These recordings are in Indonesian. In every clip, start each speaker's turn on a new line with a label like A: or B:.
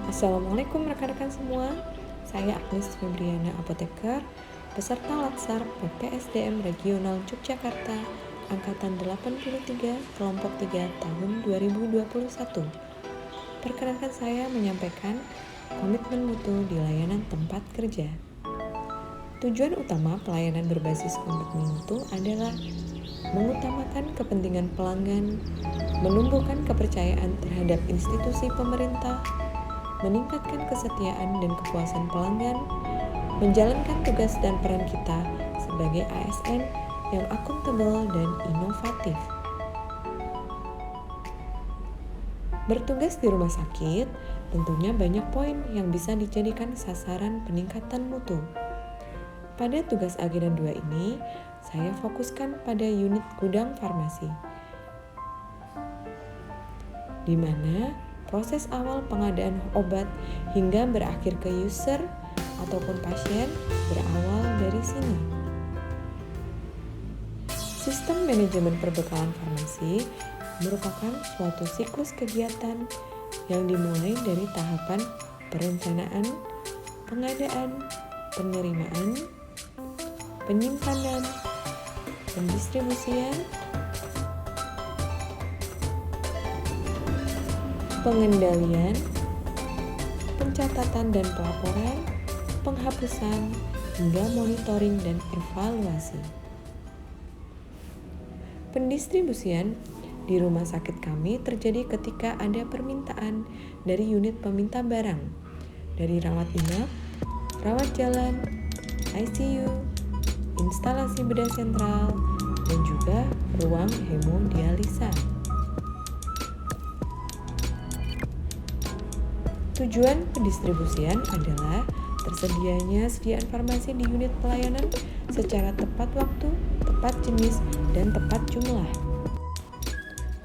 A: Assalamualaikum rekan-rekan semua. Saya Agnes Febriana Apoteker, peserta Latsar PPSDM Regional Yogyakarta, Angkatan 83, Kelompok 3 tahun 2021. Perkenankan saya menyampaikan komitmen mutu di layanan tempat kerja. Tujuan utama pelayanan berbasis komitmen mutu adalah mengutamakan kepentingan pelanggan, menumbuhkan kepercayaan terhadap institusi pemerintah, meningkatkan kesetiaan dan kepuasan pelanggan, menjalankan tugas dan peran kita sebagai ASN yang akuntabel dan inovatif. Bertugas di rumah sakit, tentunya banyak poin yang bisa dijadikan sasaran peningkatan mutu. Pada tugas agenan 2 ini, saya fokuskan pada unit gudang farmasi, di mana proses awal pengadaan obat hingga berakhir ke user ataupun pasien berawal dari sini. Sistem manajemen perbekalan farmasi merupakan suatu siklus kegiatan yang dimulai dari tahapan perencanaan, pengadaan, penerimaan, penyimpanan, pendistribusian, pengendalian, pencatatan dan pelaporan, penghapusan, hingga monitoring dan evaluasi. Pendistribusian di rumah sakit kami terjadi ketika ada permintaan dari unit peminta barang, dari rawat inap, rawat jalan, ICU, instalasi bedah sentral, dan juga ruang hemodialisa. Tujuan pendistribusian adalah tersedianya sediaan farmasi di unit pelayanan secara tepat waktu, tepat jenis, dan tepat jumlah.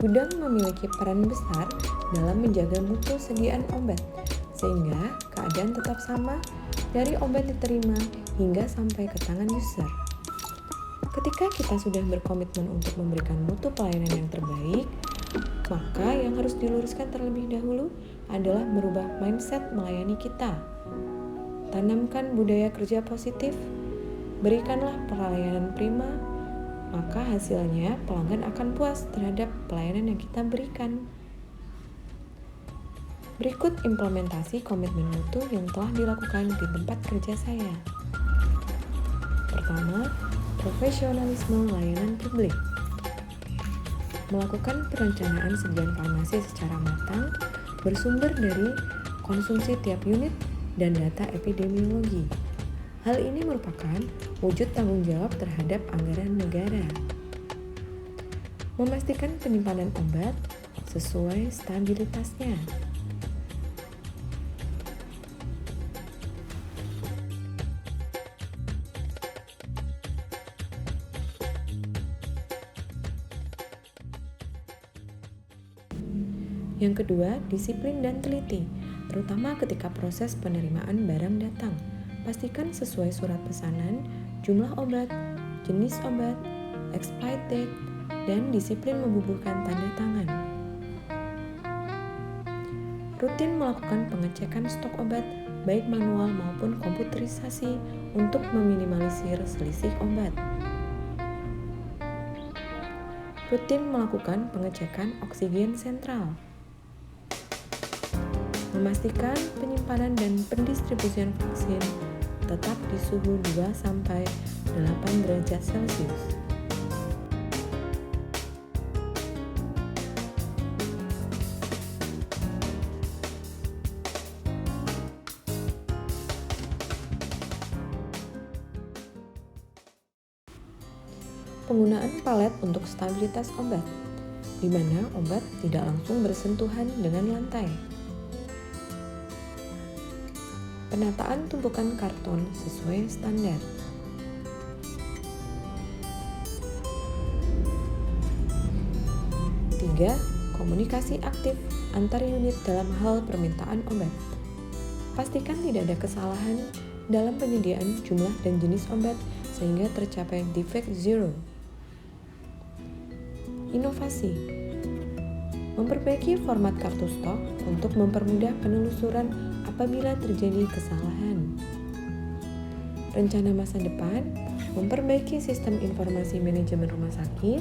A: Gudang memiliki peran besar dalam menjaga mutu sediaan obat, sehingga keadaan tetap sama dari obat diterima hingga sampai ke tangan user. Ketika kita sudah berkomitmen untuk memberikan mutu pelayanan yang terbaik, maka yang harus diluruskan terlebih dahulu adalah merubah mindset melayani kita. Tanamkan budaya kerja positif, berikanlah pelayanan prima, maka hasilnya pelanggan akan puas terhadap pelayanan yang kita berikan. Berikut implementasi komitmen mutu yang telah dilakukan di tempat kerja saya. Pertama, profesionalisme layanan publik. Melakukan perencanaan sediaan farmasi secara matang bersumber dari konsumsi tiap unit dan data epidemiologi. Hal ini merupakan wujud tanggung jawab terhadap anggaran negara. Memastikan penyimpanan obat sesuai stabilitasnya. Yang kedua, disiplin dan teliti, terutama ketika proses penerimaan barang datang. Pastikan sesuai surat pesanan, jumlah obat, jenis obat, expired date, dan disiplin membubuhkan tanda tangan. Rutin melakukan pengecekan stok obat, baik manual maupun komputerisasi, untuk meminimalisir selisih obat. Rutin melakukan pengecekan oksigen sentral. Memastikan penyimpanan dan pendistribusian vaksin tetap di suhu 2-8 derajat Celcius. Penggunaan palet untuk stabilitas obat, di mana obat tidak langsung bersentuhan dengan lantai. Penataan tumpukan karton sesuai standar. Tiga, komunikasi aktif antar unit dalam hal permintaan obat. Pastikan tidak ada kesalahan dalam penyediaan jumlah dan jenis obat sehingga tercapai defect zero. Inovasi. Memperbaiki format kartu stok untuk mempermudah penelusuran apabila terjadi kesalahan. Rencana masa depan memperbaiki sistem informasi manajemen rumah sakit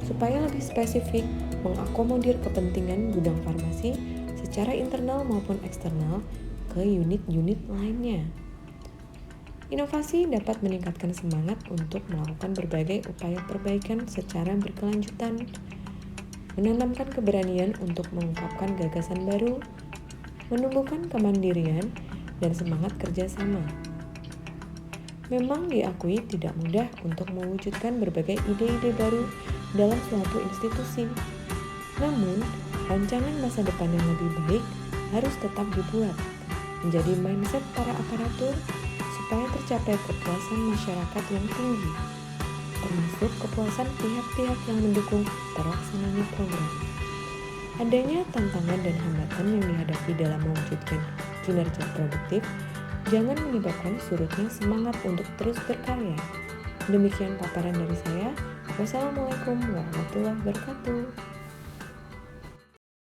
A: supaya lebih spesifik mengakomodir kepentingan gudang farmasi secara internal maupun eksternal ke unit-unit lainnya. Inovasi dapat meningkatkan semangat untuk melakukan berbagai upaya perbaikan secara berkelanjutan, menanamkan keberanian untuk mengungkapkan gagasan baru, menumbuhkan kemandirian, dan semangat kerjasama. Memang diakui tidak mudah untuk mewujudkan berbagai ide-ide baru dalam suatu institusi. Namun, rancangan masa depan yang lebih baik harus tetap dibuat, menjadi mindset para aparatur supaya tercapai kepuasan masyarakat yang tinggi, termasuk kepuasan pihak-pihak yang mendukung terlaksananya program. Adanya tantangan dan hambatan yang dihadapi dalam mewujudkan kinerja produktif jangan menyebabkan surutnya semangat untuk terus berkarya. Demikian paparan dari saya. Wassalamualaikum warahmatullahi wabarakatuh.